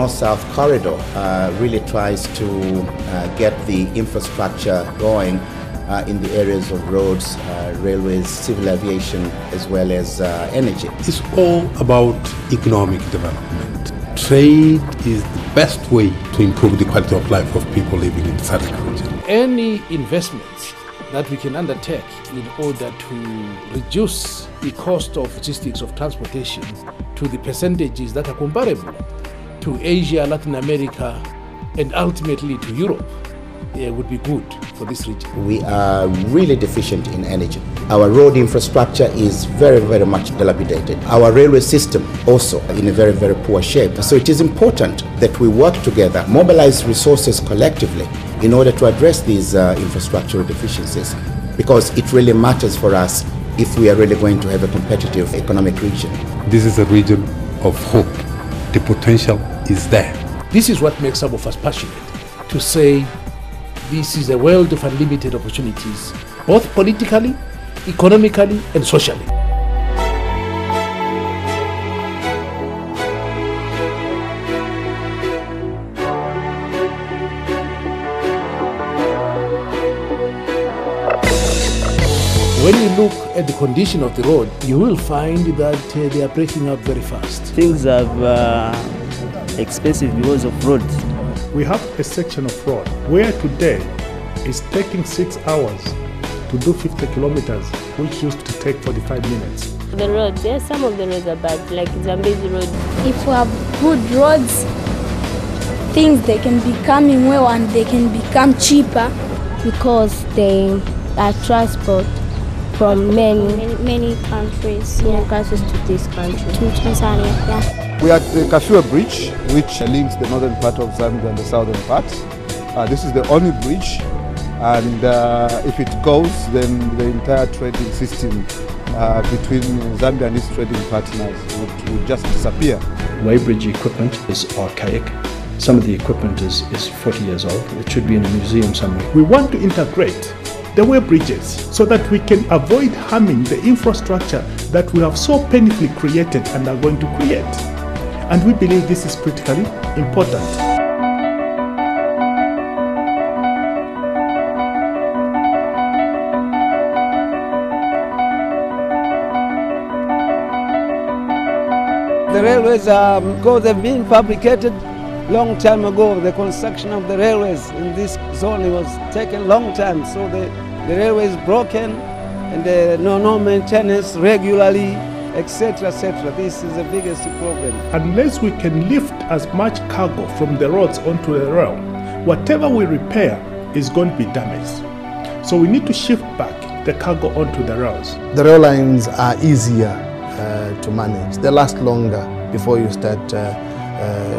North-South corridor really tries to get the infrastructure going in the areas of roads, railways, civil aviation, as well as energy. It's all about economic development. Trade is the best way to improve the quality of life of people living in the SADC region. Any investments that we can undertake in order to reduce the cost of logistics of transportation to the percentages that are comparable to Asia, Latin America, and ultimately to Europe would be good for this region. We are really deficient in energy. Our road infrastructure is very, very much dilapidated. Our railway system also in a very, very poor shape. So it is important that we work together, mobilize resources collectively in order to address these infrastructural deficiencies, because it really matters for us if we are really going to have a competitive economic region. This is a region of hope. The potential is there. This is what makes some of us passionate to say this is a world of unlimited opportunities, both politically, economically, and socially. When you look at the condition of the road, you will find that they are breaking up very fast. Things are expensive because of roads. We have a section of road where today it's taking 6 hours to do 50 kilometers, which used to take 45 minutes. The roads, yes, some of the roads are bad, like Zambezi Road. If we have good roads, things they can be coming well and they can become cheaper. Because they are transport from many countries, countries to this country, to Tanzania. Yeah. We are at the Kafue Bridge, which links the northern part of Zambia and the southern part. This is the only bridge, and if it goes, then the entire trading system between Zambia and its trading partners would just disappear. Weighbridge equipment is archaic. Some of the equipment is 40 years old. It should be in a museum somewhere. We want to integrate the way bridges so that we can avoid harming the infrastructure that we have so painfully created and are going to create. And we believe this is critically important. The railways because they've been fabricated long time ago. The construction of the railways in this zone was taken long time, so the railway is broken and no maintenance regularly, etc., etc. This is the biggest problem. Unless we can lift as much cargo from the roads onto the rail, whatever we repair is going to be damaged. So we need to shift back the cargo onto the rails. The rail lines are easier to manage. They last longer before you start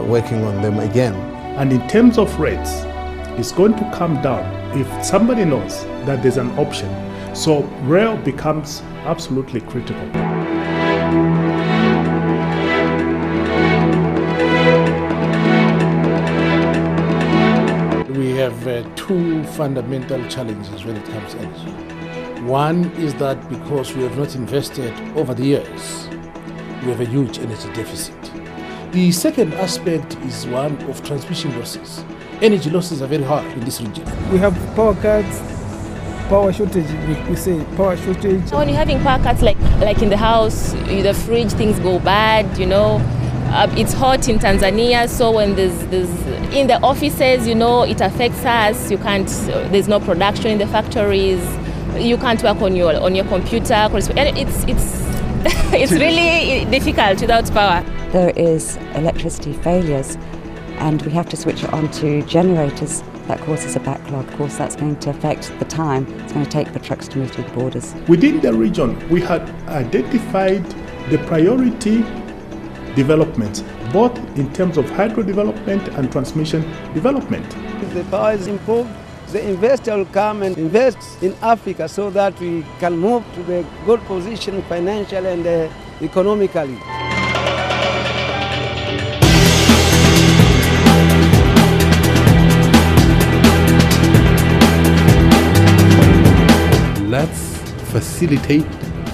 working on them again. And in terms of rates, it's going to come down if somebody knows that there's an option. So rail becomes absolutely critical. We have two fundamental challenges when it comes to energy. One is that because we have not invested over the years, we have a huge energy deficit. The second aspect is one of transmission losses. Energy losses are very high in this region. We have power cuts, power shortage, we say power shortage. When you're having power cuts like in the house, the fridge, things go bad, you know. It's hot in Tanzania, so when there's in the offices, you know, it affects us. You can't, there's no production in the factories. You can't work on your computer. And it's really difficult without power. There is electricity failures and we have to switch it on to generators. That causes a backlog. Of course, that's going to affect the time it's going to take for trucks to move through the borders. Within the region, we had identified the priority developments, both in terms of hydro development and transmission development. If the power is improved, the investor will come and invest in Africa so that we can move to the good position financially and economically. Let's facilitate,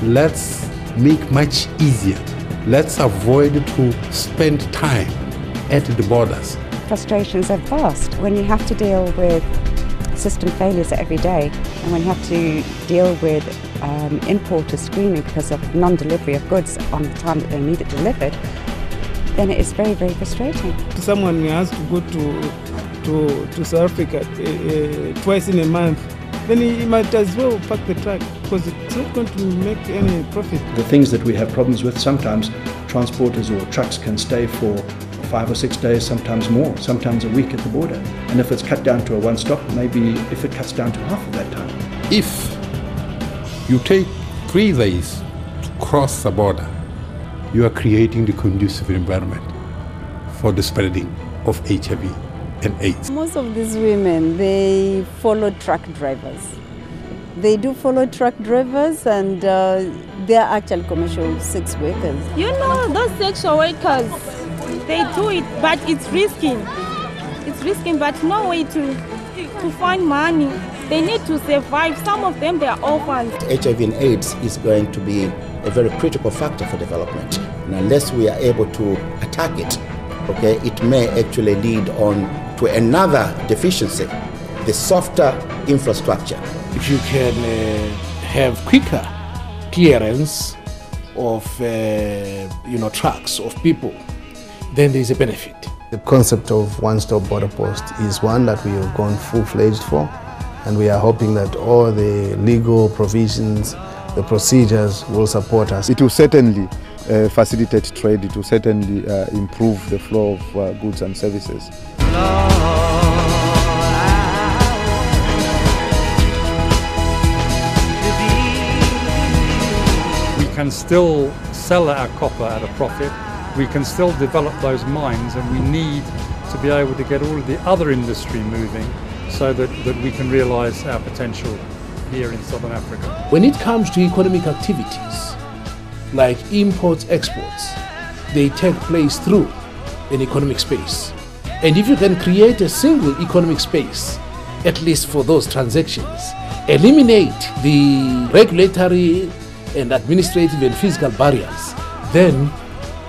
let's make much easier. Let's avoid to spend time at the borders. Frustrations are vast when you have to deal with system failures every day, and when you have to deal with importers screaming because of non-delivery of goods on the time that they need it delivered, then it is very, very frustrating. Someone has to go to South Africa twice in a month, then he might as well park the truck because it's not going to make any profit. The things that we have problems with, sometimes transporters or trucks can stay for 5 or 6 days, sometimes more, sometimes a week at the border. And if it's cut down to a one-stop, maybe if it cuts down to half of that time. If you take 3 days to cross the border, you are creating the conducive environment for the spreading of HIV and AIDS. Most of these women, they follow truck drivers. They do follow truck drivers, and they are actually commercial sex workers. You know, those sexual workers, they do it, but it's risky. It's risky, but no way to find money. They need to survive. Some of them, they are orphans. HIV and AIDS is going to be a very critical factor for development. And unless we are able to attack it, okay, it may actually lead on to another deficiency, the softer infrastructure. If you can have quicker clearance of trucks, of people, then there is a benefit. The concept of one-stop border post is one that we have gone full-fledged for, and we are hoping that all the legal provisions, the procedures will support us. It will certainly facilitate trade, it will certainly improve the flow of goods and services. We can still sell our copper at a profit. We can still develop those mines, and we need to be able to get all of the other industry moving so that we can realise our potential here in Southern Africa. When it comes to economic activities, like imports, exports, they take place through an economic space. And if you can create a single economic space, at least for those transactions, eliminate the regulatory and administrative and physical barriers, then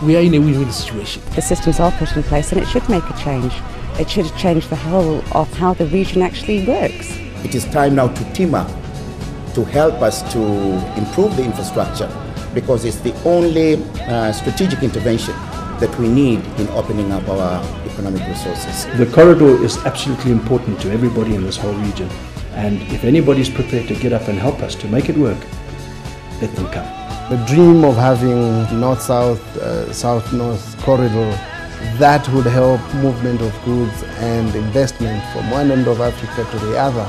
we are in a win-win situation. The systems are put in place, and it should make a change. It should change the whole of how the region actually works. It is time now to team up to help us to improve the infrastructure, because it's the only strategic intervention that we need in opening up our economic resources. The corridor is absolutely important to everybody in this whole region, and if anybody is prepared to get up and help us to make it work, let them come. The dream of having north-south, south-north corridor that would help movement of goods and investment from one end of Africa to the other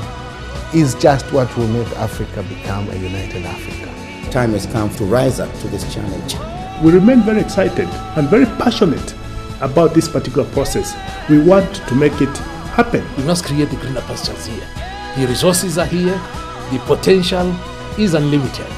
is just what will make Africa become a united Africa. Time has come to rise up to this challenge. We remain very excited and very passionate about this particular process. We want to make it happen. We must create the greener pastures here. The resources are here, the potential is unlimited.